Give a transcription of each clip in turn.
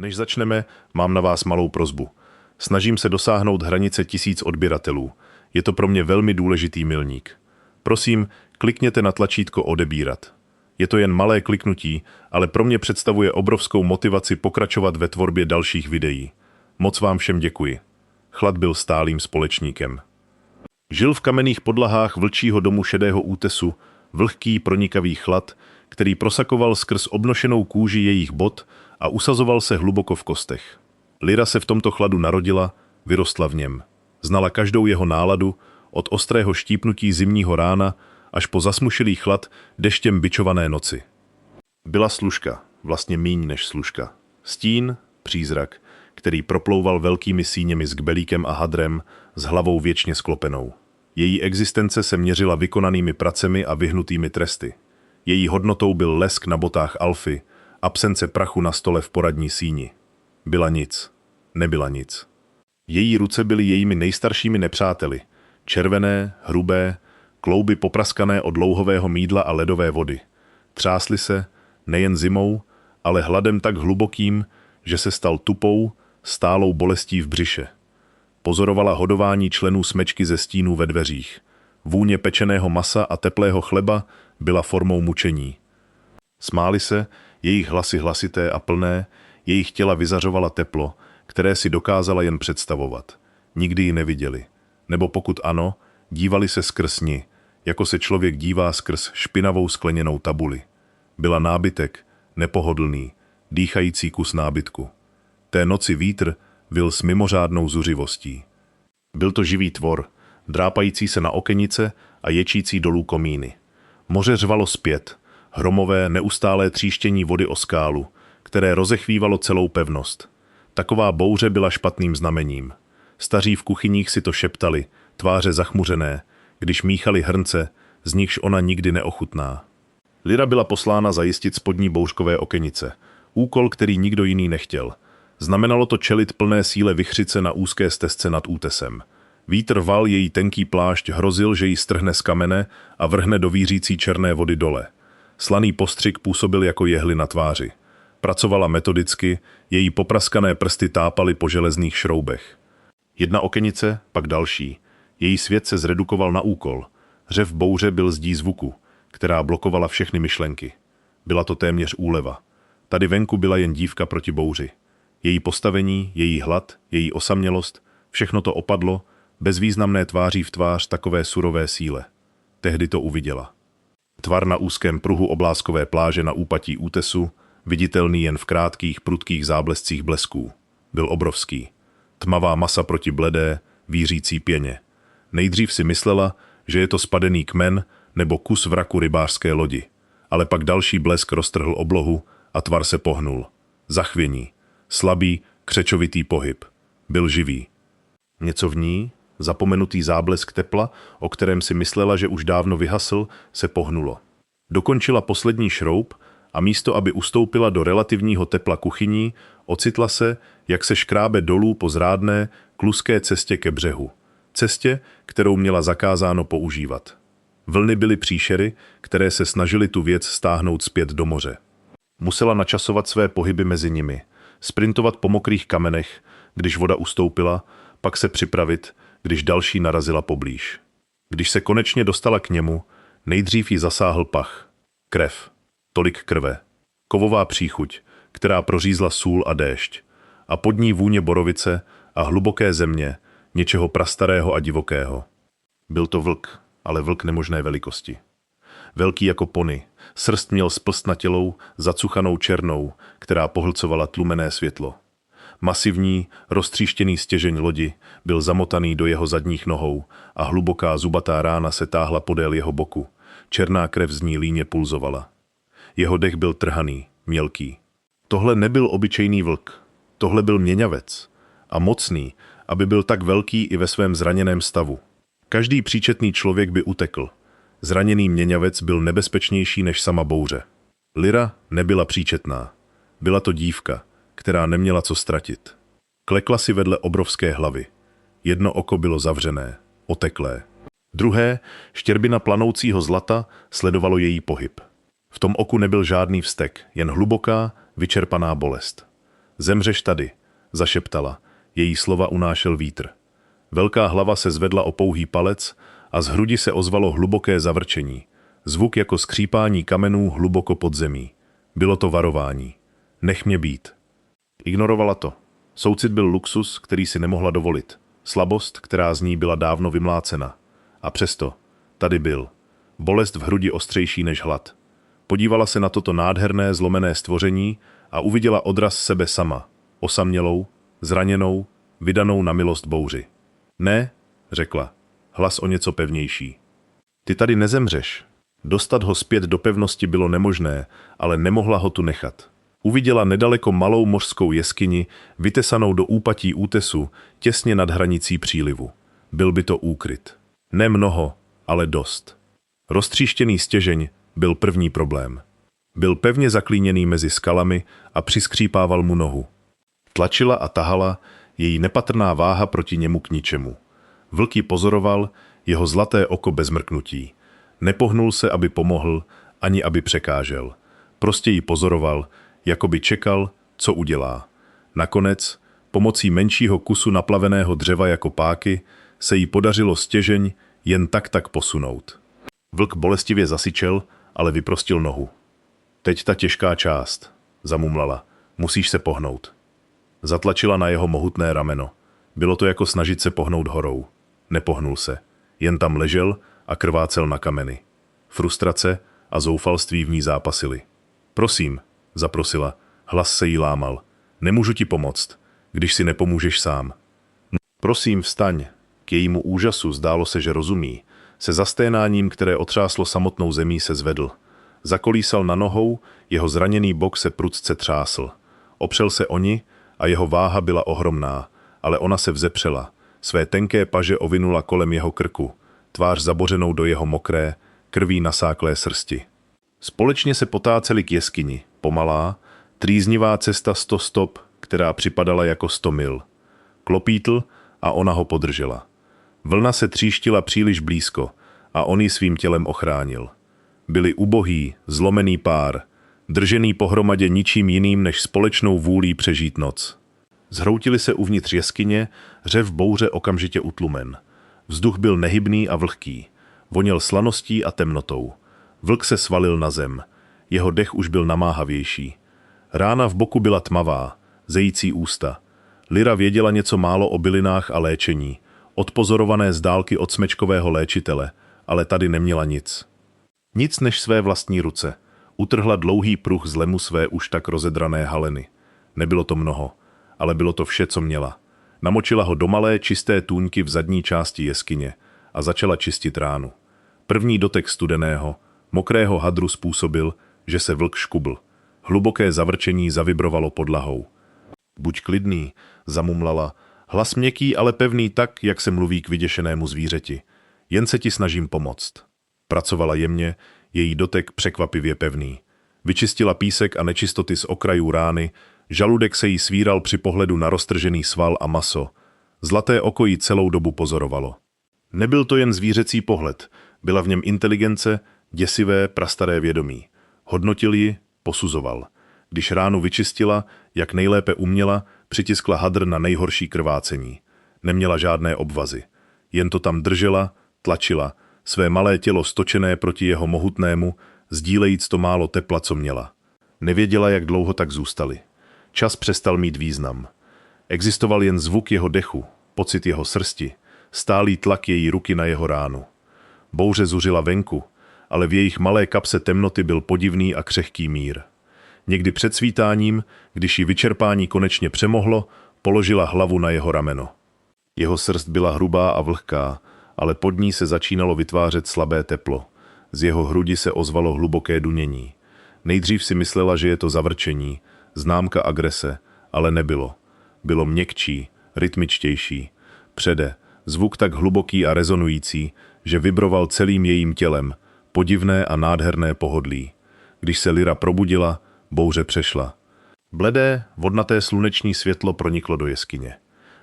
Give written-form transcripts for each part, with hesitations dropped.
Než začneme, mám na vás malou prosbu. Snažím se dosáhnout hranice 1000 odběratelů. Je to pro mě velmi důležitý milník. Prosím, klikněte na tlačítko odebírat. Je to jen malé kliknutí, ale pro mě představuje obrovskou motivaci pokračovat ve tvorbě dalších videí. Moc vám všem děkuji. Chlad byl stálým společníkem. Žil v kamenných podlahách vlčího domu šedého útesu, vlhký pronikavý chlad, který prosakoval skrz obnošenou kůži jejich bot a usazoval se hluboko v kostech. Lyra se v tomto chladu narodila, vyrostla v něm. Znala každou jeho náladu, od ostrého štípnutí zimního rána až po zasmušilý chlad deštěm bičované noci. Byla služka, vlastně míň než služka. Stín, přízrak, který proplouval velkými síněmi s kbelíkem a hadrem, s hlavou věčně sklopenou. Její existence se měřila vykonanými pracemi a vyhnutými tresty. Její hodnotou byl lesk na botách Alfy, absence prachu na stole v poradní síni. Byla nic. Nebyla nic. Její ruce byly jejími nejstaršími nepřáteli. Červené, hrubé, klouby popraskané od dlouhového mýdla a ledové vody. Třásly se, nejen zimou, ale hladem tak hlubokým, že se stal tupou, stálou bolestí v břiše. Pozorovala hodování členů smečky ze stínů ve dveřích. Vůně pečeného masa a teplého chleba byla formou mučení. Smáli se, jejich hlasy hlasité a plné, jejich těla vyzařovala teplo, které si dokázala jen představovat. Nikdy ji neviděli. Nebo pokud ano, dívali se skrz ní, jako se člověk dívá skrz špinavou skleněnou tabuli. Byla nábytek, nepohodlný, dýchající kus nábytku. Té noci vítr vil s mimořádnou zuřivostí. Byl to živý tvor, drápající se na okenice a ječící dolů komíny. Moře řvalo zpět, hromové, neustálé tříštění vody o skálu, které rozechvívalo celou pevnost. Taková bouře byla špatným znamením. Staří v kuchyních si to šeptali, tváře zachmuřené, když míchali hrnce, z nichž ona nikdy neochutná. Lyra byla poslána zajistit spodní bouřkové okenice, úkol, který nikdo jiný nechtěl. Znamenalo to čelit plné síle vichřice na úzké stezce nad útesem. Vítr val její tenký plášť, hrozil, že ji strhne z kamene a vrhne do vířící černé vody dole. Slaný postřik působil jako jehly na tváři. Pracovala metodicky, její popraskané prsty tápaly po železných šroubech. Jedna okenice, pak další. Její svět se zredukoval na úkol. Řev bouře byl zdí zvuku, která blokovala všechny myšlenky. Byla to téměř úleva. Tady venku byla jen dívka proti bouři. Její postavení, její hlad, její osamělost, všechno to opadlo, bezvýznamné tváří v tvář takové surové síle. Tehdy to uviděla. Tvar na úzkém pruhu obláskové pláže na úpatí útesu, viditelný jen v krátkých, prudkých záblescích blesků. Byl obrovský. Tmavá masa proti bledé, vířící pěně. Nejdřív si myslela, že je to spadený kmen nebo kus vraku rybářské lodi, ale pak další blesk roztrhl oblohu a tvar se pohnul. Zachvění. Slabý, křečovitý pohyb. Byl živý. Něco v ní, zapomenutý záblesk tepla, o kterém si myslela, že už dávno vyhasl, se pohnulo. Dokončila poslední šroub a místo, aby ustoupila do relativního tepla kuchyní, ocitla se, jak se škrábe dolů po zrádné, kluské cestě ke břehu. Cestě, kterou měla zakázáno používat. Vlny byly příšery, které se snažily tu věc stáhnout zpět do moře. Musela načasovat své pohyby mezi nimi, sprintovat po mokrých kamenech, když voda ustoupila, pak se připravit, když další narazila poblíž. Když se konečně dostala k němu, nejdřív ji zasáhl pach. Krev. Tolik krve. Kovová příchuť, která prořízla sůl a déšť. A pod ní vůně borovice a hluboké země, něčeho prastarého a divokého. Byl to vlk, ale vlk nemožné velikosti. Velký jako pony, srst měl splstnatělou, zacuchanou černou, která pohlcovala tlumené světlo. Masivní, roztříštěný stěžeň lodi byl zamotaný do jeho zadních nohou a hluboká zubatá rána se táhla podél jeho boku. Černá krev z ní líně pulzovala. Jeho dech byl trhaný, mělký. Tohle nebyl obyčejný vlk, tohle byl měňavec. A mocný, aby byl tak velký i ve svém zraněném stavu. Každý příčetný člověk by utekl. Zraněný měňavec byl nebezpečnější než sama bouře. Lyra nebyla příčetná. Byla to dívka, která neměla co ztratit. Klekla si vedle obrovské hlavy. Jedno oko bylo zavřené, oteklé. Druhé, štěrbina planoucího zlata, sledovalo její pohyb. V tom oku nebyl žádný vztek, jen hluboká, vyčerpaná bolest. Zemřeš tady, zašeptala. Její slova unášel vítr. Velká hlava se zvedla o pouhý palec a z hrudi se ozvalo hluboké zavrčení. Zvuk jako skřípání kamenů hluboko pod zemí. Bylo to varování. Nech mě být. Ignorovala to. Soucit byl luxus, který si nemohla dovolit. Slabost, která z ní byla dávno vymlácena. A přesto, tady byl. Bolest v hrudi ostřejší než hlad. Podívala se na toto nádherné zlomené stvoření a uviděla odraz sebe sama. Osamělou, zraněnou, vydanou na milost bouři. Ne, řekla. Hlas o něco pevnější. Ty tady nezemřeš. Dostat ho zpět do pevnosti bylo nemožné, ale nemohla ho tu nechat. Uviděla nedaleko malou mořskou jeskyni, vytesanou do úpatí útesu, těsně nad hranicí přílivu. Byl by to úkryt. Ne mnoho, ale dost. Roztříštěný stěžeň byl první problém. Byl pevně zaklíněný mezi skalami a přiskřípával mu nohu. Tlačila a tahala, její nepatrná váha proti němu k ničemu. Vlk ji pozoroval, jeho zlaté oko bez mrknutí. Nepohnul se, aby pomohl, ani aby překážel. Prostě ji pozoroval, jako by čekal, co udělá. Nakonec, pomocí menšího kusu naplaveného dřeva jako páky, se jí podařilo stěžeň jen tak posunout. Vlk bolestivě zasyčel, ale vyprostil nohu. Teď ta těžká část, zamumlala. Musíš se pohnout. Zatlačila na jeho mohutné rameno. Bylo to jako snažit se pohnout horou. Nepohnul se. Jen tam ležel a krvácel na kameny. Frustrace a zoufalství v ní zápasily. Prosím, zaprosila. Hlas se jí lámal. Nemůžu ti pomoct, když si nepomůžeš sám. Prosím, vstaň. K jejímu úžasu zdálo se, že rozumí. Se zasténáním, které otřáslo samotnou zemí, se zvedl. Zakolísal na nohou, jeho zraněný bok se prudce třásl. Opřel se o ni a jeho váha byla ohromná, ale ona se vzepřela. Své tenké paže ovinula kolem jeho krku, tvář zabořenou do jeho mokré, krví nasáklé srsti. Společně se potáceli k jeskyni, pomalá, trýznivá cesta 100 stop, která připadala jako 100 mil. Klopítl a ona ho podržela. Vlna se tříštila příliš blízko a on ji svým tělem ochránil. Byli ubohý, zlomený pár, držený pohromadě ničím jiným než společnou vůlí přežít noc. Zhroutili se uvnitř jeskyně, řev bouře okamžitě utlumen. Vzduch byl nehybný a vlhký, voněl slaností a temnotou. Vlk se svalil na zem, jeho dech už byl namáhavější. Rána v boku byla tmavá, zející ústa. Lyra věděla něco málo o bylinách a léčení, odpozorované z dálky od smečkového léčitele, ale tady neměla nic. Nic než své vlastní ruce. Utrhla dlouhý pruh z lemu své už tak rozedrané haleny. Nebylo to mnoho, ale bylo to vše, co měla. Namočila ho do malé čisté tůňky v zadní části jeskyně a začala čistit ránu. První dotek studeného, mokrého hadru způsobil, že se vlk škubl. Hluboké zavrčení zavibrovalo podlahou. Buď klidný, zamumlala, hlas měkký, ale pevný tak, jak se mluví k vyděšenému zvířeti. Jen se ti snažím pomoct. Pracovala jemně, její dotek překvapivě pevný. Vyčistila písek a nečistoty z okrajů rány, žaludek se jí svíral při pohledu na roztržený sval a maso. Zlaté oko jí celou dobu pozorovalo. Nebyl to jen zvířecí pohled, byla v něm inteligence, děsivé, prastaré vědomí. Hodnotil ji, posuzoval. Když ránu vyčistila, jak nejlépe uměla, přitiskla hadr na nejhorší krvácení. Neměla žádné obvazy. Jen to tam držela, tlačila, své malé tělo stočené proti jeho mohutnému, sdílejíc to málo tepla, co měla. Nevěděla, jak dlouho tak zůstali. Čas přestal mít význam. Existoval jen zvuk jeho dechu, pocit jeho srsti, stálý tlak její ruky na jeho ránu. Bouře zuřila venku, ale v jejich malé kapse temnoty byl podivný a křehký mír. Někdy před svítáním, když ji vyčerpání konečně přemohlo, položila hlavu na jeho rameno. Jeho srst byla hrubá a vlhká, ale pod ní se začínalo vytvářet slabé teplo. Z jeho hrudi se ozvalo hluboké dunění. Nejdřív si myslela, že je to zavrčení, známka agrese, ale nebylo. Bylo měkčí, rytmičtější. Přede, zvuk tak hluboký a rezonující, že vibroval celým jejím tělem, podivné a nádherné pohodlí. Když se Lyra probudila, bouře přešla. Bledé, vodnaté sluneční světlo proniklo do jeskyně.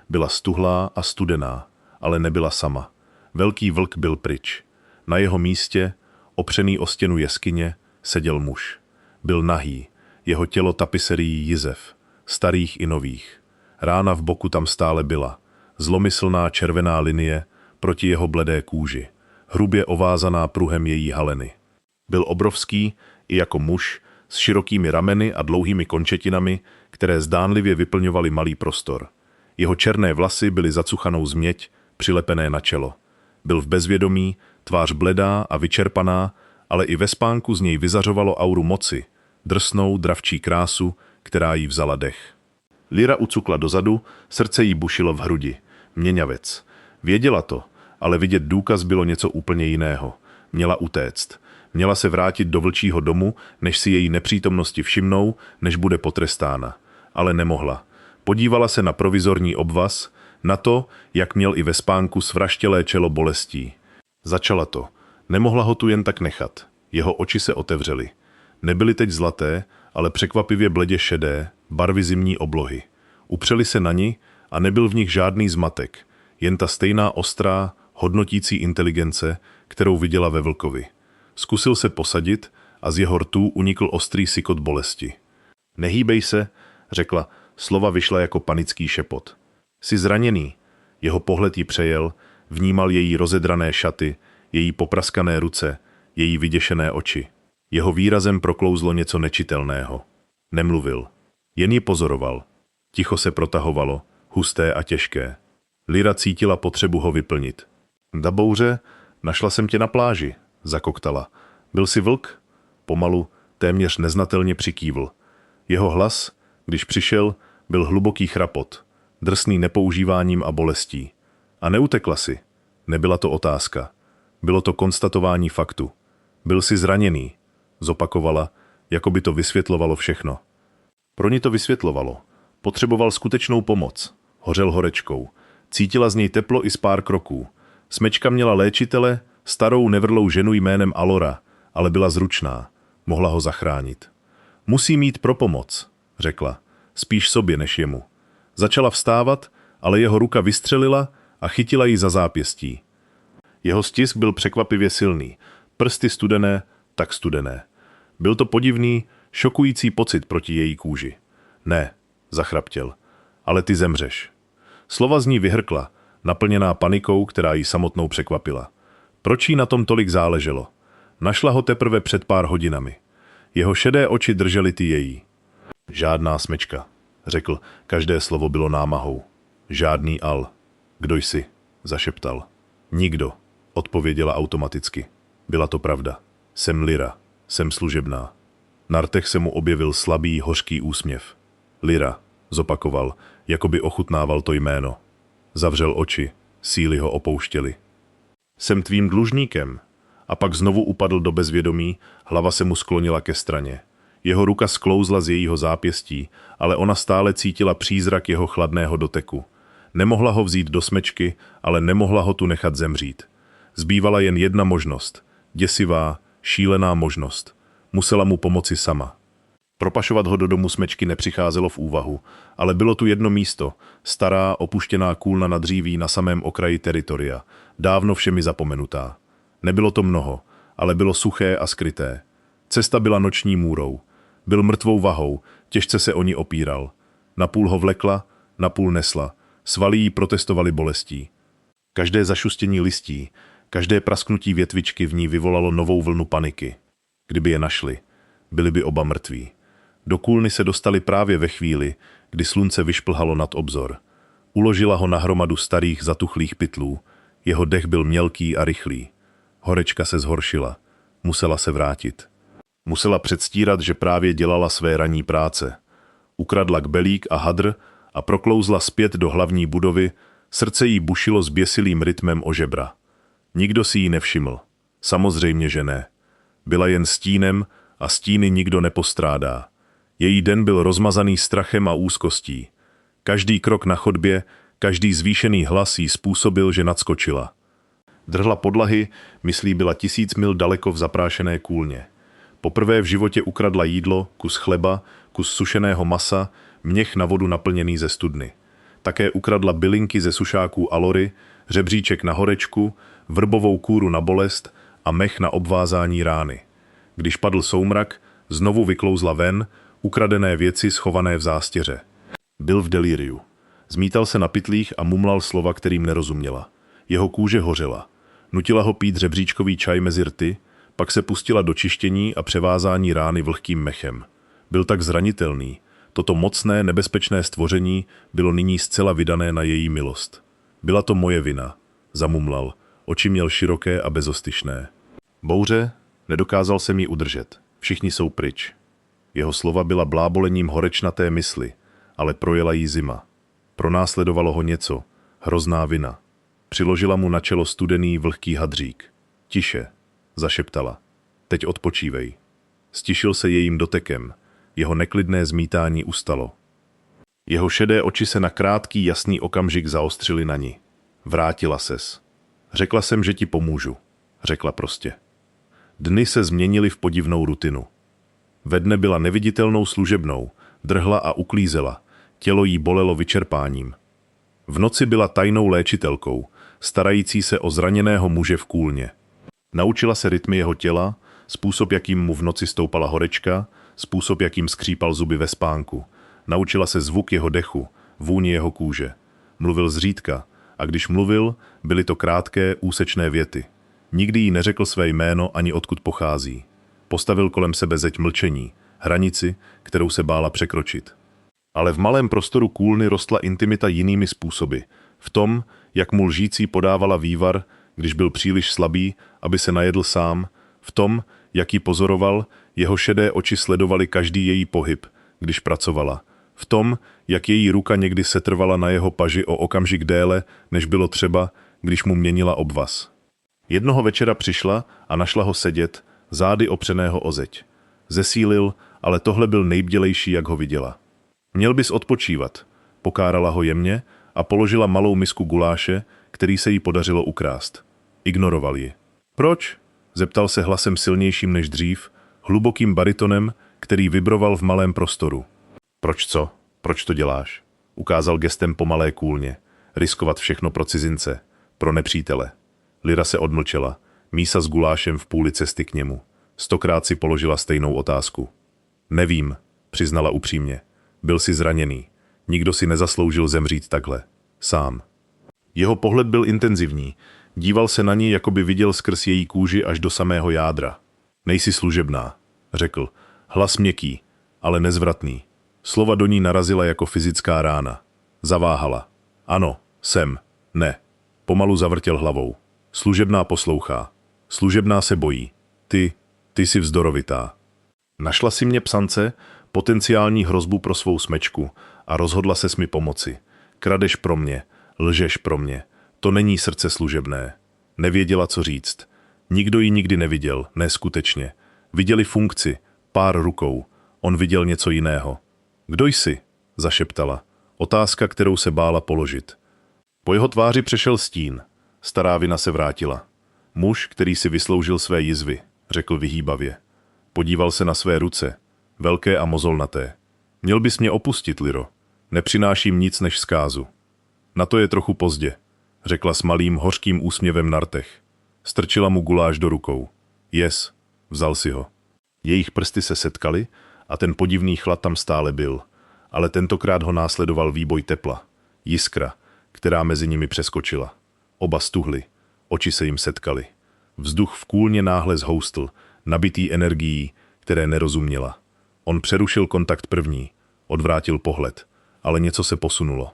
Byla stuhlá a studená, ale nebyla sama. Velký vlk byl pryč. Na jeho místě, opřený o stěnu jeskyně, seděl muž. Byl nahý, jeho tělo tapiserií jizev. starých i nových. Rána v boku tam stále byla, zlomyslná červená linie proti jeho bledé kůži, hrubě ovázaná pruhem její haleny. Byl obrovský i jako muž, s širokými rameny a dlouhými končetinami, které zdánlivě vyplňovaly malý prostor. Jeho černé vlasy byly zacuchanou změť, přilepené na čelo. Byl v bezvědomí, tvář bledá a vyčerpaná, ale i ve spánku z něj vyzařovalo auru moci, drsnou, dravčí krásu, která jí vzala dech. Lyra ucukla dozadu, srdce jí bušilo v hrudi. Měňavec. Věděla to, ale vidět důkaz bylo něco úplně jiného. Měla utéct. Měla se vrátit do vlčího domu, než si její nepřítomnosti všimnou, než bude potrestána. Ale nemohla. Podívala se na provizorní obvaz, na to, jak měl i ve spánku svraštělé čelo bolestí. Začala to. Nemohla ho tu jen tak nechat. Jeho oči se otevřely. Nebyly teď zlaté, ale překvapivě bledě šedé, barvy zimní oblohy. Upřeli se na ni a nebyl v nich žádný zmatek, jen ta stejná ostrá, hodnotící inteligence, kterou viděla ve vlkovi. Zkusil se posadit a z jeho rtů unikl ostrý sykot bolesti. Nehýbej se, řekla, slova vyšla jako panický šepot. Jsi zraněný. Jeho pohled jí přejel, vnímal její rozedrané šaty, její popraskané ruce, její vyděšené oči. Jeho výrazem proklouzlo něco nečitelného. Nemluvil. Jen ji pozoroval. Ticho se protahovalo, husté a těžké. Lyra cítila potřebu ho vyplnit. Dabouře, našla jsem tě na pláži, zakoktala. Byl jsi vlk? Pomalu, téměř neznatelně přikývl. Jeho hlas, když přišel, byl hluboký chrapot, drsný nepoužíváním a bolestí. A neutekla si. Nebyla to otázka. Bylo to konstatování faktu. Byl jsi zraněný, zopakovala, jako by to vysvětlovalo všechno. Pro ní to vysvětlovalo. Potřeboval skutečnou pomoc. Hořel horečkou. Cítila z něj teplo i z pár kroků. Smečka měla léčitele, starou nevrlou ženu jménem Alora, ale byla zručná. Mohla ho zachránit. Musí mít pro pomoc, řekla. Spíš sobě než jemu. Začala vstávat, ale jeho ruka vystřelila a chytila ji za zápěstí. Jeho stisk byl překvapivě silný. Prsty studené, tak studené. Byl to podivný, šokující pocit proti její kůži. Ne, zachraptěl, ale ty zemřeš. Slova z ní vyhrkla, naplněná panikou, která ji samotnou překvapila. Proč jí na tom tolik záleželo? Našla ho teprve před pár hodinami. Jeho šedé oči držely ty její. Žádná smečka, řekl, každé slovo bylo námahou. Žádný Al. Kdo jsi? Zašeptal. Nikdo, odpověděla automaticky. Byla to pravda. Jsem Lyra, jsem služebná. Na rtech se mu objevil slabý, hořký úsměv. Lyra, zopakoval, jako by ochutnával to jméno. Zavřel oči, síly ho opouštěly. Jsem tvým dlužníkem. A pak znovu upadl do bezvědomí, hlava se mu sklonila ke straně. Jeho ruka sklouzla z jejího zápěstí, ale ona stále cítila přízrak jeho chladného doteku. Nemohla ho vzít do smečky, ale nemohla ho tu nechat zemřít. Zbývala jen jedna možnost. Děsivá, šílená možnost. Musela mu pomoci sama. Propašovat ho do domu smečky nepřicházelo v úvahu, ale bylo tu jedno místo, stará, opuštěná kůlna na dříví na samém okraji teritoria, dávno všemi zapomenutá. Nebylo to mnoho, ale bylo suché a skryté. Cesta byla noční můrou. Byl mrtvou vahou, těžce se o ní opíral. Napůl ho vlekla, napůl nesla. Svaly jí protestovaly bolestí. Každé zašustění listí, každé prasknutí větvičky v ní vyvolalo novou vlnu paniky. Kdyby je našli, byli by oba mrtví. Do kůlny se dostali právě ve chvíli, kdy slunce vyšplhalo nad obzor. Uložila ho na hromadu starých zatuchlých pytlů. Jeho dech byl mělký a rychlý. Horečka se zhoršila. Musela se vrátit. Musela předstírat, že právě dělala své ranní práce. Ukradla kbelík a hadr a proklouzla zpět do hlavní budovy, srdce jí bušilo zběsilým rytmem o žebra. Nikdo si jí nevšiml. Samozřejmě, že ne. Byla jen stínem a stíny nikdo nepostrádá. Její den byl rozmazaný strachem a úzkostí. Každý krok na chodbě, každý zvýšený hlas jí způsobil, že nadskočila. Drhla podlahy, myslí byla 1000 mil daleko v zaprášené kůlně. Poprvé v životě ukradla jídlo, kus chleba, kus sušeného masa, měch na vodu naplněný ze studny. Také ukradla bylinky ze sušáků Alory, řebříček na horečku, vrbovou kůru na bolest a mech na obvázání rány. Když padl soumrak, znovu vyklouzla ven, ukradené věci schované v zástěře. Byl v delíriu. Zmítal se na pytlích a mumlal slova, kterým nerozuměla. Jeho kůže hořela. Nutila ho pít řebříčkový čaj mezi rty, pak se pustila do čištění a převázání rány vlhkým mechem. Byl tak zranitelný. Toto mocné, nebezpečné stvoření bylo nyní zcela vydané na její milost. Byla to moje vina, zamumlal. Oči měl široké a bezostyšné. Bouře, nedokázal jsem ji udržet. Všichni jsou pryč. Jeho slova byla blábolením horečnaté mysli, ale projela jí zima. Pronásledovalo ho něco, hrozná vina. Přiložila mu na čelo studený vlhký hadřík. Tiše, zašeptala. Teď odpočívej. Stišil se jejím dotekem. Jeho neklidné zmítání ustalo. Jeho šedé oči se na krátký jasný okamžik zaostřily na ní. Vrátila ses. Řekla jsem, že ti pomůžu. Řekla prostě. Dny se změnily v podivnou rutinu. Ve dne byla neviditelnou služebnou, drhla a uklízela. Tělo jí bolelo vyčerpáním. V noci byla tajnou léčitelkou, starající se o zraněného muže v kůlně. Naučila se rytmy jeho těla, způsob, jakým mu v noci stoupala horečka, způsob, jakým skřípal zuby ve spánku. Naučila se zvuk jeho dechu, vůni jeho kůže. Mluvil zřídka, a když mluvil, byly to krátké, úsečné věty. Nikdy jí neřekl své jméno ani odkud pochází. Postavil kolem sebe zeď mlčení, hranici, kterou se bála překročit. Ale v malém prostoru kůlny rostla intimita jinými způsoby. V tom, jak mu lžící podávala vývar, když byl příliš slabý, aby se najedl sám, v tom, jak ji pozoroval, jeho šedé oči sledovaly každý její pohyb, když pracovala. V tom, jak její ruka někdy setrvala na jeho paži o okamžik déle, než bylo třeba, když mu měnila obvaz. Jednoho večera přišla a našla ho sedět, zády opřeného o zeď. Zesílil, ale tohle byl nejbdělejší, jak ho viděla. Měl bys odpočívat, pokárala ho jemně a položila malou misku guláše, který se jí podařilo ukrást. Ignoroval ji. Proč? Zeptal se hlasem silnějším než dřív, hlubokým baritonem, který vibroval v malém prostoru. Proč co? Proč to děláš? Ukázal gestem po malé kůlně. Riskovat všechno pro cizince, pro nepřítele. Lyra se odmlčela, mísa s gulášem v půli cesty k němu. 100krát si položila stejnou otázku. Nevím, přiznala upřímně. Byl si zraněný. Nikdo si nezasloužil zemřít takhle. Sám. Jeho pohled byl intenzivní. Díval se na ní, jako by viděl skrz její kůži až do samého jádra. Nejsi služebná, řekl. Hlas měkký, ale nezvratný. Slova do ní narazila jako fyzická rána. Zaváhala. Ano, jsem. Ne. Pomalu zavrtěl hlavou. Služebná poslouchá. Služebná se bojí. Ty jsi vzdorovitá. Našla si mě, psance, potenciální hrozbu pro svou smečku a rozhodla ses mi pomoci. Kradeš pro mě, lžeš pro mě. To není srdce služebné. Nevěděla, co říct. Nikdo ji nikdy neviděl, ne skutečně. Viděli funkci, pár rukou. On viděl něco jiného. Kdo jsi? Zašeptala. Otázka, kterou se bála položit. Po jeho tváři přešel stín. Stará vina se vrátila. Muž, který si vysloužil své jizvy, řekl vyhýbavě. Podíval se na své ruce, velké a mozolnaté. Měl bys mě opustit, Lyro. Nepřináším nic než zkázu. Na to je trochu pozdě, řekla s malým hořkým úsměvem na rtech. Strčila mu guláš do rukou. Yes, vzal si ho. Jejich prsty se setkaly a ten podivný chlad tam stále byl, ale tentokrát ho následoval výboj tepla, jiskra, která mezi nimi přeskočila. Oba stuhli, oči se jim setkaly. Vzduch v kůlně náhle zhoustl, nabitý energií, které nerozuměla. On přerušil kontakt první, odvrátil pohled, ale něco se posunulo.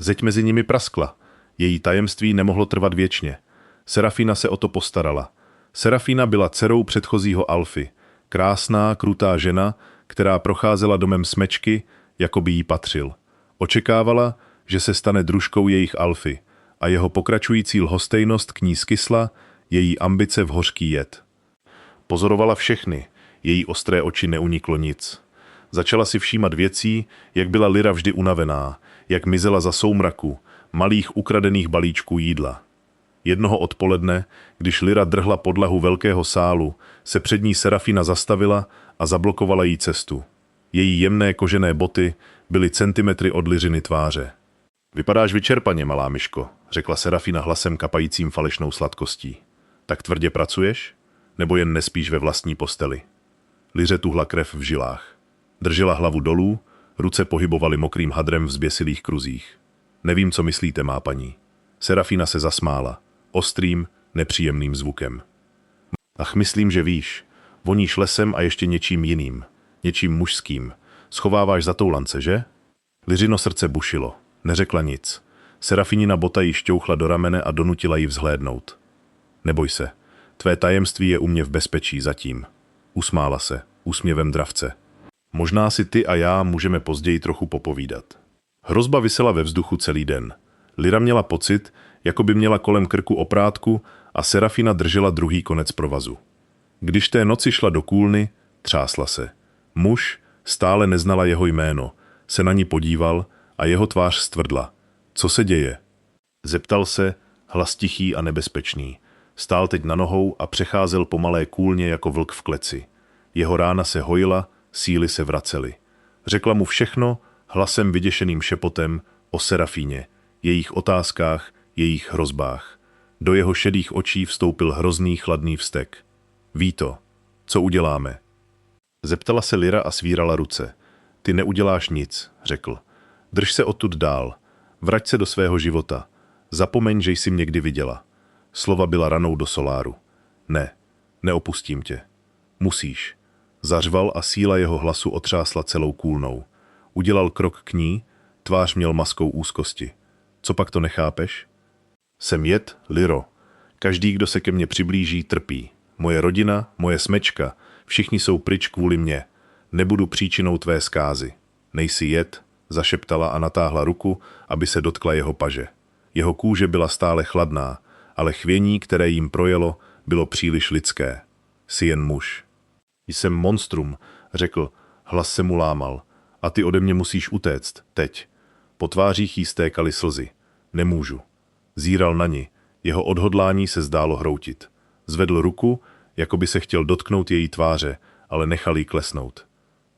Zeď mezi nimi praskla, její tajemství nemohlo trvat věčně. Serafina se o to postarala. Serafina byla dcerou předchozího Alfy, krásná, krutá žena, která procházela domem smečky, jako by jí patřil. Očekávala, že se stane družkou jejich Alfy a jeho pokračující lhostejnost k ní skysla, její ambice v hořký jed. Pozorovala všechny, její ostré oči neuniklo nic. Začala si všímat věcí, jak byla Lyra vždy unavená, jak mizela za soumraku, malých ukradených balíčků jídla. Jednoho odpoledne, když Lyra drhla podlahu velkého sálu, se před ní Serafina zastavila a zablokovala jí cestu. Její jemné kožené boty byly centimetry od Lyřiny tváře. Vypadáš vyčerpaně, malá myško, řekla Serafina hlasem kapajícím falešnou sladkostí. Tak tvrdě pracuješ? Nebo jen nespíš ve vlastní posteli? Lyře tuhla krev v žilách. Držela hlavu dolů, Ruce pohybovaly mokrým hadrem v zběsilých kruzích. Nevím, co myslíte, má paní. Serafina se zasmála, ostrým, nepříjemným zvukem. Ach, myslím, že víš. Voníš lesem a ještě něčím jiným. Něčím mužským. Schováváš zatoulance, že? Liřino srdce bušilo. Neřekla nic. Serafinina bota jí šťouchla do ramene a donutila ji vzhlédnout. Neboj se. Tvé tajemství je u mě v bezpečí zatím. Usmála se, úsměvem dravce. Možná si ty a já můžeme později trochu popovídat. Hrozba visela ve vzduchu celý den. Lyra měla pocit, jako by měla kolem krku oprátku a Serafina držela druhý konec provazu. Když té noci šla do kůlny, třásla se. Muž, stále neznala jeho jméno, se na ní podíval a jeho tvář stvrdla. Co se děje? Zeptal se, hlas tichý a nebezpečný. Stál teď na nohou a přecházel po malé kůlně jako vlk v kleci. Jeho rána se hojila, síly se vracely. Řekla mu všechno, hlasem vyděšeným šepotem, o Serafíně, jejich otázkách, jejich hrozbách. Do jeho šedých očí vstoupil hrozný chladný vztek. Ví to. Co uděláme? Zeptala se Lyra a svírala ruce. Ty neuděláš nic, řekl. Drž se odtud dál. Vrať se do svého života. Zapomeň, že jsi mě někdy viděla. Slova byla ranou do soláru. Ne, neopustím tě. Musíš. Zařval a síla jeho hlasu otřásla celou kůlnou. Udělal krok k ní, tvář měl maskou úzkosti. Co pak to nechápeš? Jsem jed, Lyro. Každý, kdo se ke mně přiblíží, trpí. Moje rodina, moje smečka, všichni jsou pryč kvůli mně. Nebudu příčinou tvé zkázy. Nejsi jed, zašeptala a natáhla ruku, aby se dotkla jeho paže. Jeho kůže byla stále chladná, ale chvění, které jim projelo, bylo příliš lidské. Jsi jen muž. Jsem monstrum, řekl, hlas se mu lámal. A ty ode mě musíš utéct, teď. Po tvářích jí stékaly slzy. Nemůžu. Zíral na ni, jeho odhodlání se zdálo hroutit. Zvedl ruku, jako by se chtěl dotknout její tváře, ale nechal jí klesnout.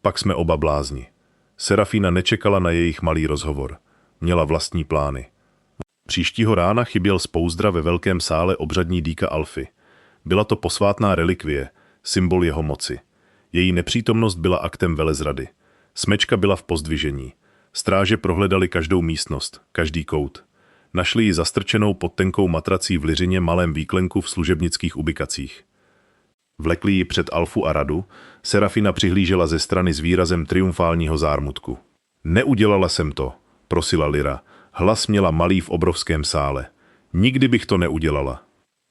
Pak jsme oba blázni. Serafina nečekala na jejich malý rozhovor. Měla vlastní plány. Příštího rána chyběl z pouzdra ve velkém sále obřadní dýka Alfy. Byla to posvátná relikvie, symbol jeho moci. Její nepřítomnost byla aktem velezrady. Smečka byla v pozdvižení. Stráže prohledali každou místnost, každý kout. Našli ji zastrčenou pod tenkou matrací v Lyřině malém výklenku v služebnických ubikacích. Vlekli ji před Alfu a radu, Serafina přihlížela ze strany s výrazem triumfálního zármutku. Neudělala jsem to, prosila Lyra. Hlas měla malý v obrovském sále. Nikdy bych to neudělala.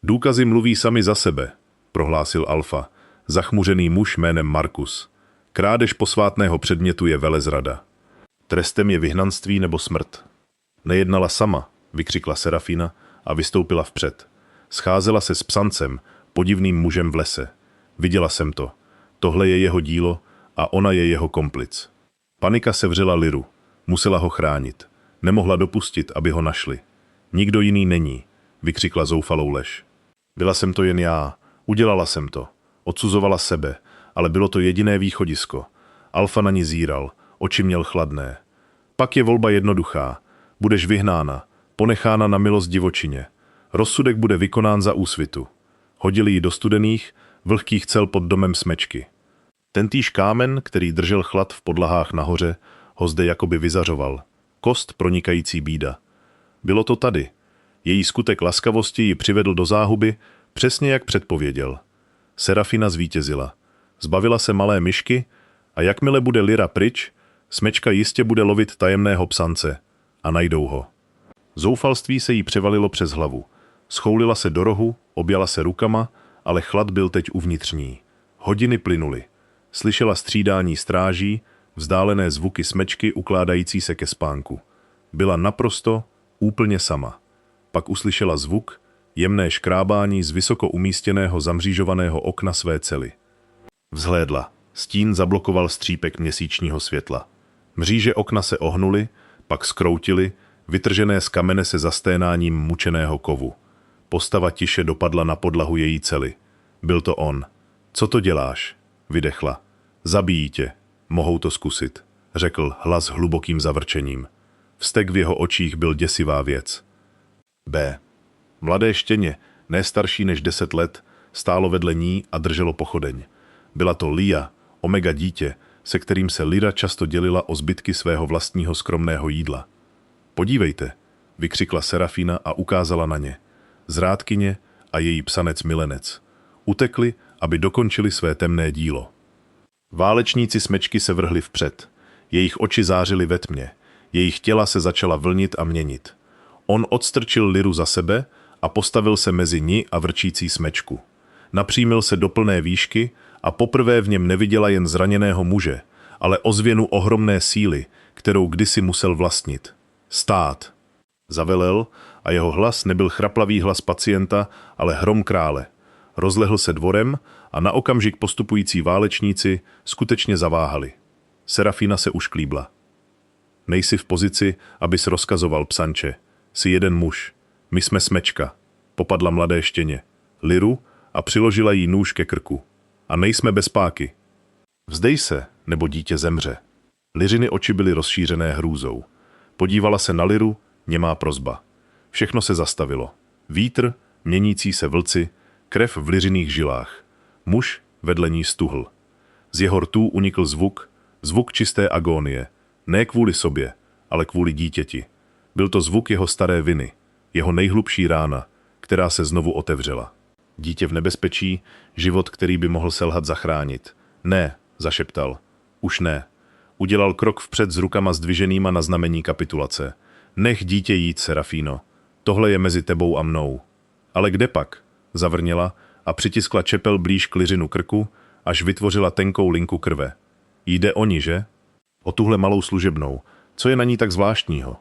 Důkazy mluví sami za sebe, prohlásil Alfa, zachmuřený muž jménem Markus. Krádež posvátného předmětu je velezrada. Trestem je vyhnanství nebo smrt. Nejednala sama, vykřikla Serafina a vystoupila vpřed. Scházela se s psancem, podivným mužem v lese. Viděla jsem to. Tohle je jeho dílo a ona je jeho komplic. Panika sevřela Lyru. Musela ho chránit. Nemohla dopustit, aby ho našli. Nikdo jiný není, vykřikla zoufalou lež. Byla jsem to jen já. Udělala jsem to. Odsuzovala sebe, ale bylo to jediné východisko. Alfa na ní zíral, oči měl chladné. Pak je volba jednoduchá. Budeš vyhnána, ponechána na milost divočině. Rozsudek bude vykonán za úsvitu. Hodili ji do studených, vlhkých cel pod domem Smečky. Tentýž kámen, který držel chlad v podlahách nahoře, ho zde jakoby vyzařoval. Kost pronikající bída. Bylo to tady. Její skutek laskavosti ji přivedl do záhuby, přesně jak předpověděl. Serafina zvítězila. Zbavila se malé myšky a jakmile bude Lyra pryč, Smečka jistě bude lovit tajemného psance a najdou ho. Zoufalství se jí převalilo přes hlavu. Schoulila se do rohu, objala se rukama, ale chlad byl teď uvnitřní. Hodiny plynuly. Slyšela střídání stráží, vzdálené zvuky Smečky ukládající se ke spánku. Byla naprosto, úplně sama. Pak uslyšela zvuk, jemné škrábání z vysoko umístěného zamřížovaného okna své cely. Vzhlédla. Stín zablokoval střípek měsíčního světla. Mříže okna se ohnuly, pak skroutily, vytržené z kamene se zasténáním mučeného kovu. Postava tiše dopadla na podlahu její cely. Byl to on. Co to děláš? Vydechla. Zabijí tě. Mohou to zkusit, řekl hlas hlubokým zavrčením. Vztek v jeho očích byl děsivá věc. B. Mladé štěně, ne starší než 10 let, stálo vedle ní a drželo pochodeň. Byla to Lia, omega dítě, se kterým se Lyra často dělila o zbytky svého vlastního skromného jídla. Podívejte, vykřikla Serafina a ukázala na ně. Zrádkyně a její psanec milenec. Utekli, aby dokončili své temné dílo. Válečníci smečky se vrhli vpřed. Jejich oči zářily ve tmě. Jejich těla se začala vlnit a měnit. On odstrčil Lyru za sebe a postavil se mezi ní a vrčící smečku. Napřímil se do plné výšky a poprvé v něm neviděla jen zraněného muže, ale ozvěnu ohromné síly, kterou kdysi musel vlastnit. Stát! Zavelel a jeho hlas nebyl chraplavý hlas pacienta, ale hrom krále. Rozlehl se dvorem a na okamžik postupující válečníci skutečně zaváhali. Serafina se ušklíbla. Nejsi v pozici, abys rozkazoval, psanče. Jsi jeden muž. My jsme smečka. Popadla mladé štěně. Lyru a přiložila jí nůž ke krku. A nejsme bez páky. Vzdej se, nebo dítě zemře. Lyřiny oči byly rozšířené hrůzou. Podívala se na Lyru, němá prosba. Všechno se zastavilo. Vítr, měnící se vlci, krev v Lyřiných žilách. Muž vedle ní stuhl. Z jeho rtů unikl zvuk čisté agónie. Ne kvůli sobě, ale kvůli dítěti. Byl to zvuk jeho staré viny, jeho nejhlubší rána, která se znovu otevřela. Dítě v nebezpečí, život, který by mohl selhat zachránit. Ne, zašeptal. Už ne. Udělal krok vpřed s rukama zdviženýma na znamení kapitulace. Nech dítě jít, Serafino. Tohle je mezi tebou a mnou. Ale kde pak? Zavrněla a přitiskla čepel blíž k Lyřinu krku, až vytvořila tenkou linku krve. Jde o ní, že? O tuhle malou služebnou. Co je na ní tak zvláštního?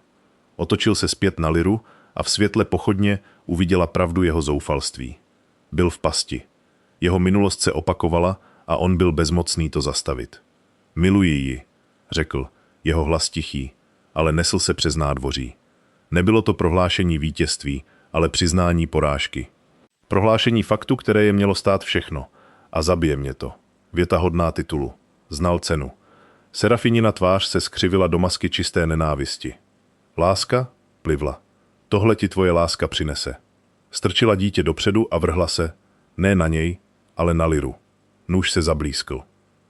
Otočil se zpět na Lyru a v světle pochodně uviděla pravdu jeho zoufalství. Byl v pasti. Jeho minulost se opakovala a on byl bezmocný to zastavit. Miluji ji, řekl, jeho hlas tichý, ale nesl se přes nádvoří. Nebylo to prohlášení vítězství, ale přiznání porážky. Prohlášení faktu, které je mělo stát všechno. A zabije mě to. Věta hodná titulu. Znal cenu. Serafinina tvář se skřivila do masky čisté nenávisti. Láska? Plivla. Tohle ti tvoje láska přinese. Strčila dítě dopředu a vrhla se, ne na něj, ale na Lyru. Nůž se zablízkl.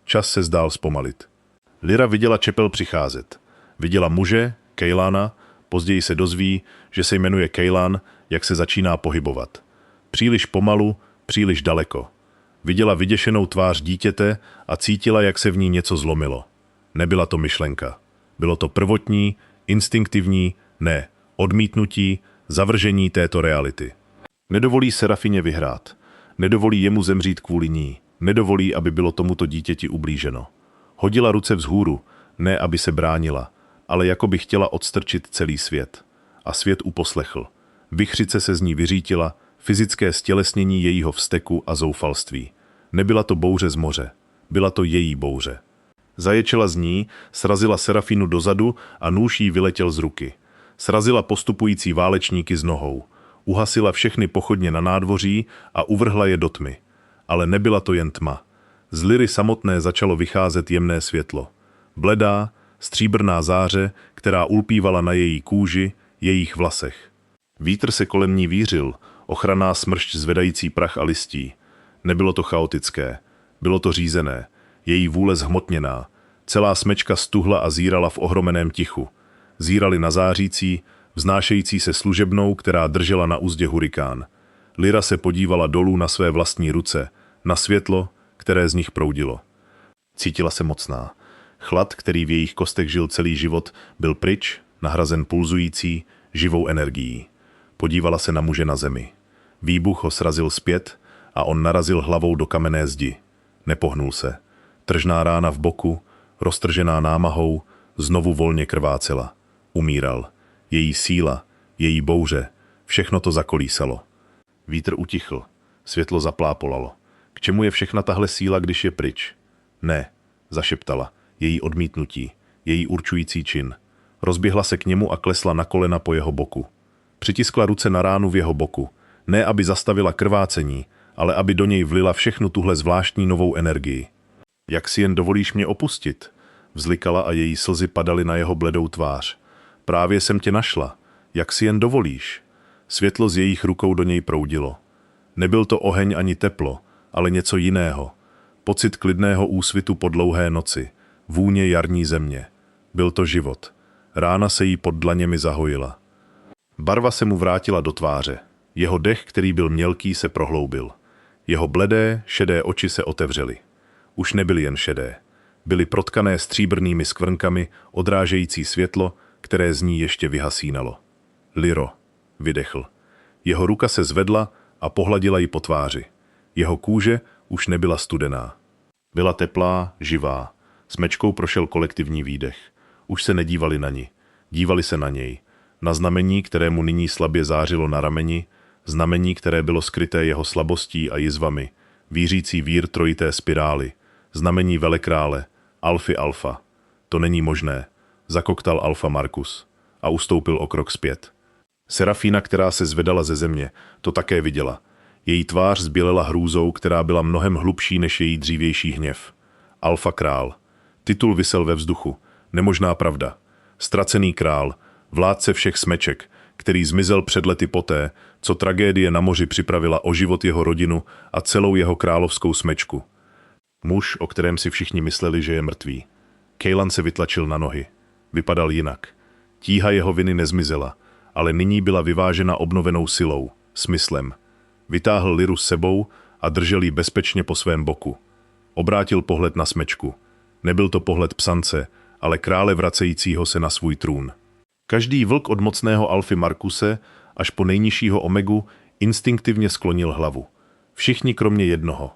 Čas se zdál zpomalit. Lyra viděla čepel přicházet. Viděla muže, Kejlana, později se dozví, že se jmenuje Kejlan, jak se začíná pohybovat. Příliš pomalu, příliš daleko. Viděla vyděšenou tvář dítěte a cítila, jak se v ní něco zlomilo. Nebyla to myšlenka. Bylo to prvotní, instinktivní, ne, odmítnutí, zavržení této reality. Nedovolí Serafině vyhrát. Nedovolí jemu zemřít kvůli ní. Nedovolí, aby bylo tomuto dítěti ublíženo. Hodila ruce vzhůru, ne aby se bránila, ale jako by chtěla odstrčit celý svět. A svět uposlechl. Vichřice se z ní vyřítila, fyzické stělesnění jejího vzteku a zoufalství. Nebyla to bouře z moře, byla to její bouře. Zaječela z ní, srazila Serafinu dozadu a nůž jí vyletěl z ruky. Srazila postupující válečníky z nohou. Uhasila všechny pochodně na nádvoří a uvrhla je do tmy. Ale nebyla to jen tma. Z Lyry samotné začalo vycházet jemné světlo. Bledá, stříbrná záře, která ulpívala na její kůži, jejich vlasech. Vítr se kolem ní vířil, ochranná smršť zvedající prach a listí. Nebylo to chaotické, bylo to řízené, její vůle zhmotněná. Celá smečka stuhla a zírala v ohromeném tichu. Zírali na zářící, vznášející se služebnou, která držela na uzdě hurikán. Lyra se podívala dolů na své vlastní ruce, na světlo, které z nich proudilo. Cítila se mocná. Chlad, který v jejich kostech žil celý život, byl pryč, nahrazen pulzující, živou energií. Podívala se na muže na zemi. Výbuch ho srazil zpět a on narazil hlavou do kamenné zdi. Nepohnul se. Tržná rána v boku, roztržená námahou, znovu volně krvácela. Umíral. Její síla, její bouře, všechno to zakolísalo. Vítr utichl, světlo zaplápolalo. K čemu je všechna tahle síla, když je pryč? Ne, zašeptala, její odmítnutí, její určující čin. Rozběhla se k němu a klesla na kolena po jeho boku. Přitiskla ruce na ránu v jeho boku, ne aby zastavila krvácení, ale aby do něj vlila všechnu tuhle zvláštní novou energii. Jak si jen dovolíš mě opustit? Vzlikala a její slzy padaly na jeho bledou tvář. Právě jsem tě našla. Jak si jen dovolíš? Světlo z jejich rukou do něj proudilo. Nebyl to oheň ani teplo, ale něco jiného. Pocit klidného úsvitu po dlouhé noci. Vůně jarní země. Byl to život. Rána se jí pod dlaněmi zahojila. Barva se mu vrátila do tváře. Jeho dech, který byl mělký, se prohloubil. Jeho bledé, šedé oči se otevřely. Už nebyly jen šedé. Byly protkané stříbrnými skvrnkami, odrážející světlo, které z ní ještě vyhasínalo. Liro, vydechl. Jeho ruka se zvedla a pohladila ji po tváři. Jeho kůže už nebyla studená. Byla teplá, živá. Smečkou prošel kolektivní výdech. Už se nedívali na ni. Dívali se na něj. Na znamení, kterému nyní slabě zářilo na rameni, znamení, které bylo skryté jeho slabostí a jizvami, vířící vír trojité spirály, znamení velekrále, Alfy Alfa. To není možné, zakoktal Alfa Markus a ustoupil o krok zpět. Serafína, která se zvedala ze země, to také viděla. Její tvář zbělela hrůzou, která byla mnohem hlubší než její dřívější hněv. Alfa král. Titul visel ve vzduchu. Nemožná pravda. Ztracený král, vládce všech smeček, který zmizel před lety poté, co tragédie na moři připravila o život jeho rodinu a celou jeho královskou smečku. Muž, o kterém si všichni mysleli, že je mrtvý. Kejlan se vytlačil na nohy. Vypadal jinak. Tíha jeho viny nezmizela, ale nyní byla vyvážena obnovenou silou, smyslem. Vytáhl Liru s sebou a držel ji bezpečně po svém boku. Obrátil pohled na smečku. Nebyl to pohled psance, ale krále vracejícího se na svůj trůn. Každý vlk od mocného Alfy Markuse až po nejnižšího Omegu instinktivně sklonil hlavu. Všichni kromě jednoho.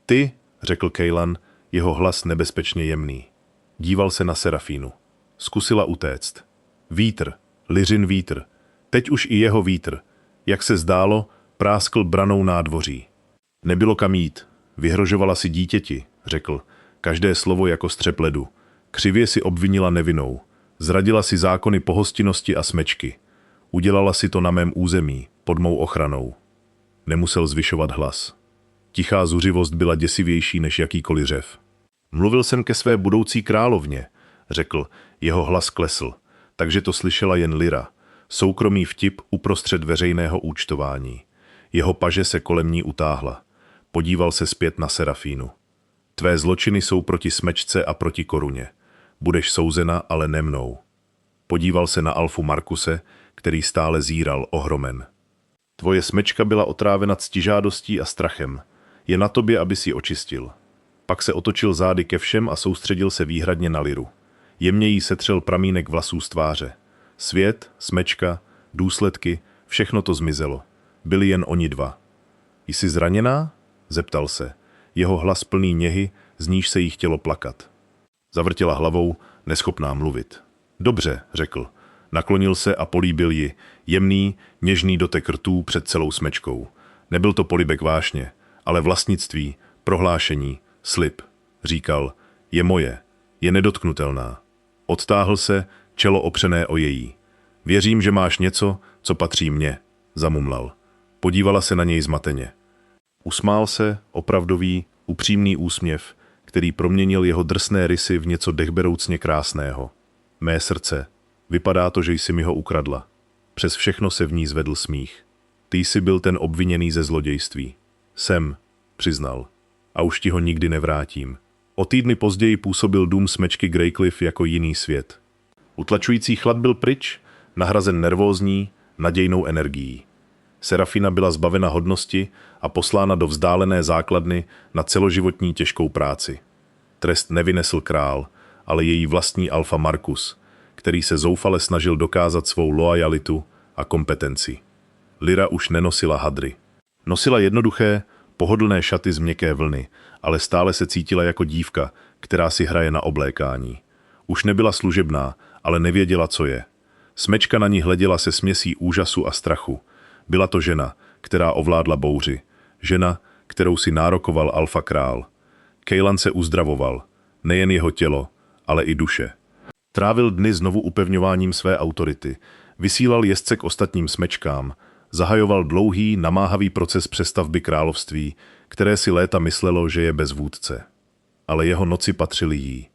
Ty, řekl Kejlan, jeho hlas nebezpečně jemný. Díval se na Serafínu. Zkusila utéct. Vítr, Liřin vítr, teď už i jeho vítr, jak se zdálo, práskl branou nádvoří. Nebylo kam jít, vyhrožovala si dítěti, řekl, každé slovo jako střep ledu. Křivě si obvinila nevinnou, zradila si zákony pohostinnosti a smečky. Udělala si to na mém území, pod mou ochranou. Nemusel zvyšovat hlas. Tichá zuřivost byla děsivější než jakýkoliv řev. Mluvil jsem ke své budoucí královně, řekl, jeho hlas klesl, takže to slyšela jen Lira, soukromý vtip uprostřed veřejného účtování. Jeho paže se kolem ní utáhla. Podíval se zpět na Serafínu. Tvé zločiny jsou proti smečce a proti koruně. Budeš souzena, ale ne mnou. Podíval se na Alfu Markuse, který stále zíral ohromen. Tvoje smečka byla otrávena ctižádostí a strachem. Je na tobě, aby si očistil. Pak se otočil zády ke všem a soustředil se výhradně na Liru. Jemně jí setřel pramínek vlasů z tváře. Svět, smečka, důsledky, všechno to zmizelo. Byli jen oni dva. Jsi zraněná? Zeptal se. Jeho hlas plný něhy, z níž se jí chtělo plakat. Zavrtěla hlavou, neschopná mluvit. Dobře, řekl. Naklonil se a políbil ji, jemný, něžný dotek rtů před celou smečkou. Nebyl to polibek vášně, ale vlastnictví, prohlášení, slib. Říkal, je moje, je nedotknutelná. Odtáhl se, čelo opřené o její. Věřím, že máš něco, co patří mně, zamumlal. Podívala se na něj zmateně. Usmál se, opravdový, upřímný úsměv, který proměnil jeho drsné rysy v něco dechberoucně krásného. Mé srdce, vypadá to, že jsi mi ho ukradla. Přes všechno se v ní zvedl smích. Ty jsi byl ten obviněný ze zlodějství. Jsem, přiznal. A už ti ho nikdy nevrátím. O týdny později působil dům smečky Greycliff jako jiný svět. Utlačující chlad byl pryč, nahrazen nervózní, nadějnou energií. Serafina byla zbavena hodnosti a poslána do vzdálené základny na celoživotní těžkou práci. Trest nevynesl král, ale její vlastní Alfa Markus, který se zoufale snažil dokázat svou loajalitu a kompetenci. Lira už nenosila hadry. Nosila jednoduché, pohodlné šaty z měkké vlny, ale stále se cítila jako dívka, která si hraje na oblékání. Už nebyla služebná, ale nevěděla, co je. Smečka na ní hleděla se směsí úžasu a strachu. Byla to žena, která ovládla bouři. Žena, kterou si nárokoval Alfa král. Kejlan se uzdravoval. Nejen jeho tělo, ale i duše. Trávil dny znovu upevňováním své autority. Vysílal jezdce k ostatním smečkám. Zahajoval dlouhý, namáhavý proces přestavby království, které si léta myslelo, že je bez vůdce. Ale jeho noci patřily jí.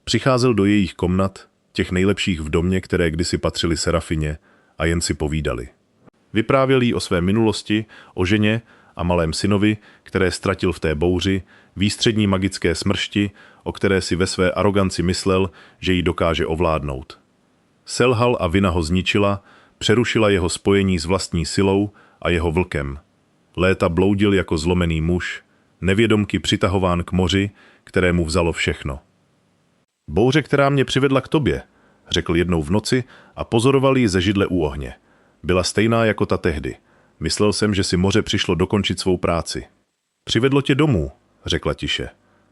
Přicházel do jejich komnat, těch nejlepších v domě, které kdysi patřily Serafině, a jen si povídali. Vyprávěl jí o své minulosti, o ženě a malém synovi, které ztratil v té bouři, výstřední magické smršti, o které si ve své aroganci myslel, že ji dokáže ovládnout. Selhal a vina ho zničila, přerušila jeho spojení s vlastní silou a jeho vlkem. Léta bloudil jako zlomený muž, nevědomky přitahován k moři, kterému vzalo všechno. Bouře, která mě přivedla k tobě, řekl jednou v noci a pozoroval ji ze židle u ohně. Byla stejná jako ta tehdy. Myslel jsem, že si moře přišlo dokončit svou práci. Přivedlo tě domů, řekla tiše.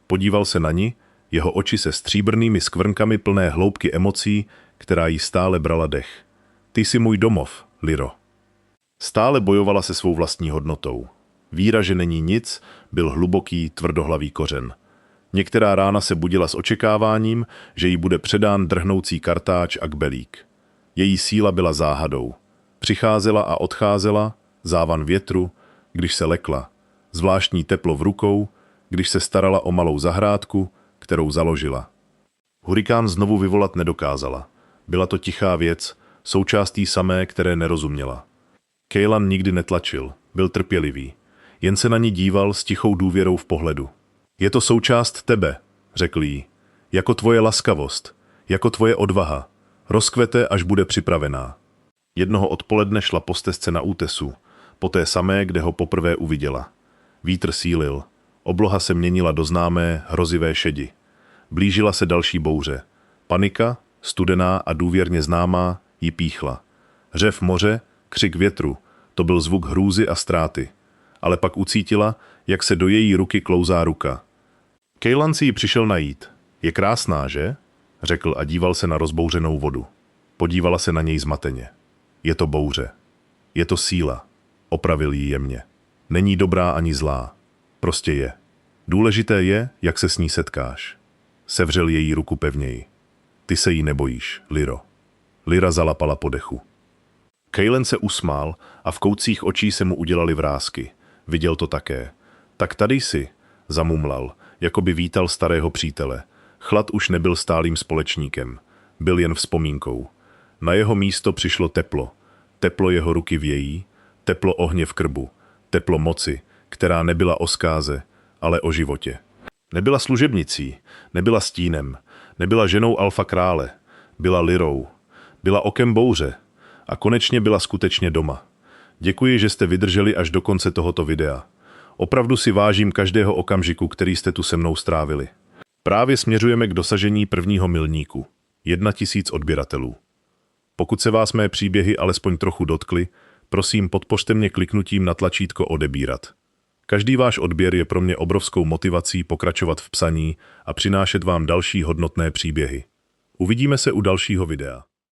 Podíval se na ni, jeho oči se stříbrnými skvrnkami plné hloubky emocí, která jí stále brala dech. Ty jsi můj domov, Liro. Stále bojovala se svou vlastní hodnotou. Víra, že není nic, byl hluboký, tvrdohlavý kořen. Některá rána se budila s očekáváním, že jí bude předán drhnoucí kartáč a kbelík. Její síla byla záhadou. Přicházela a odcházela, závan větru, když se lekla, zvláštní teplo v rukou, když se starala o malou zahrádku, kterou založila. Hurikán znovu vyvolat nedokázala. Byla to tichá věc, součástí samé, které nerozuměla. Cailan nikdy netlačil, byl trpělivý. Jen se na ní díval s tichou důvěrou v pohledu. Je to součást tebe, řekl jí. Jako tvoje laskavost, jako tvoje odvaha. Rozkvete, až bude připravená. Jednoho odpoledne šla po stezce na útesu, po té samé, kde ho poprvé uviděla. Vítr sílil, obloha se měnila do známé, hrozivé šedi. Blížila se další bouře. Panika, studená a důvěrně známá, jí píchla. Řev moře, křik větru, to byl zvuk hrůzy a ztráty. Ale pak ucítila, jak se do její ruky klouzá ruka. Cailan si ji přišel najít. Je krásná, že? Řekl a díval se na rozbouřenou vodu. Podívala se na něj zmateně. Je to bouře. Je to síla. Opravil ji jemně. Není dobrá ani zlá. Prostě je. Důležité je, jak se s ní setkáš. Sevřel její ruku pevněji. Ty se jí nebojíš, Liro. Lira zalapala po dechu. Cailan se usmál a v koutcích očí se mu udělaly vrásky. Viděl to také. Tak tady jsi, zamumlal, jako by vítal starého přítele. Chlad už nebyl stálým společníkem. Byl jen vzpomínkou. Na jeho místo přišlo teplo. Teplo jeho ruky v její, teplo ohně v krbu, teplo moci, která nebyla o zkáze, ale o životě. Nebyla služebnicí, nebyla stínem, nebyla ženou alfa krále, byla Lirou, byla okem bouře a konečně byla skutečně doma. Děkuji, že jste vydrželi až do konce tohoto videa. Opravdu si vážím každého okamžiku, který jste tu se mnou strávili. Právě směřujeme k dosažení prvního milníku. 1000 odběratelů. Pokud se vás mé příběhy alespoň trochu dotkly, prosím podpořte mě kliknutím na tlačítko odebírat. Každý váš odběr je pro mě obrovskou motivací pokračovat v psaní a přinášet vám další hodnotné příběhy. Uvidíme se u dalšího videa.